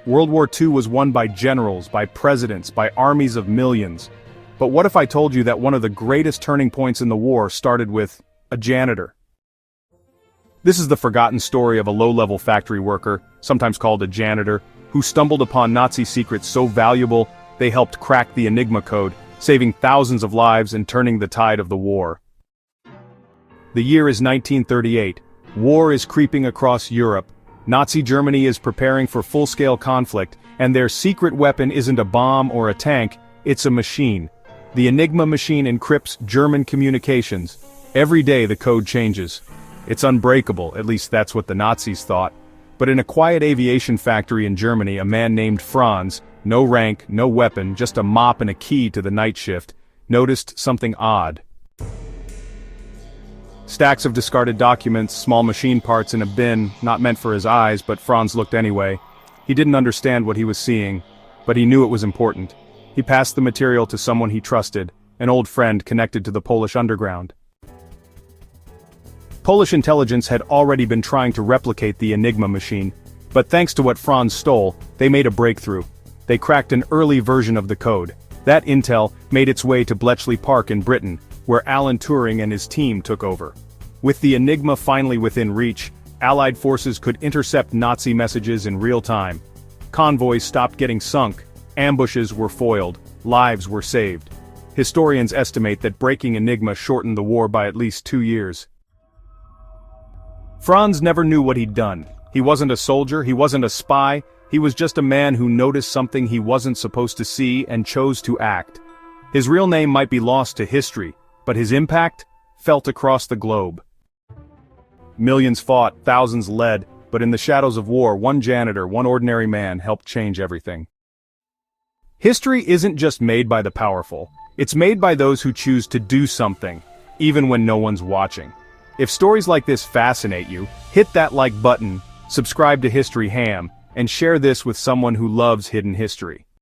World War II was won by generals, by presidents, by armies of millions. But what if I told you that one of the greatest turning points in the war started with a janitor? This is the forgotten story of a low-level factory worker, sometimes called a janitor, who stumbled upon Nazi secrets so valuable they helped crack the Enigma code, saving thousands of lives and turning the tide of the war. The year is 1938. War is creeping across Europe. Nazi Germany is preparing for full-scale conflict, and their secret weapon isn't a bomb or a tank, it's a machine. The Enigma machine encrypts German communications. Every day the code changes. It's unbreakable, at least that's what the Nazis thought. But in a quiet aviation factory in Germany, a man named Franz, no rank, no weapon, just a mop and a key to the night shift, noticed something odd. Stacks of discarded documents, small machine parts in a bin, not meant for his eyes, but Franz looked anyway. He didn't understand what he was seeing, but he knew it was important. He passed the material to someone he trusted, an old friend connected to the Polish underground. Polish intelligence had already been trying to replicate the Enigma machine, but thanks to what Franz stole, they made a breakthrough. They cracked an early version of the code. That intel made its way to Bletchley Park in Britain, where Alan Turing and his team took over. With the Enigma finally within reach, Allied forces could intercept Nazi messages in real time. Convoys stopped getting sunk, ambushes were foiled, lives were saved. Historians estimate that breaking Enigma shortened the war by at least 2 years. Franz never knew what he'd done. He wasn't a soldier, he wasn't a spy, he was just a man who noticed something he wasn't supposed to see and chose to act. His real name might be lost to history, but his impact felt across the globe. Millions fought, thousands led, but in the shadows of war, one janitor, one ordinary man helped change everything. History isn't just made by the powerful, it's made by those who choose to do something, even when no one's watching. If stories like this fascinate you, hit that like button, subscribe to History Hamm, and share this with someone who loves hidden history.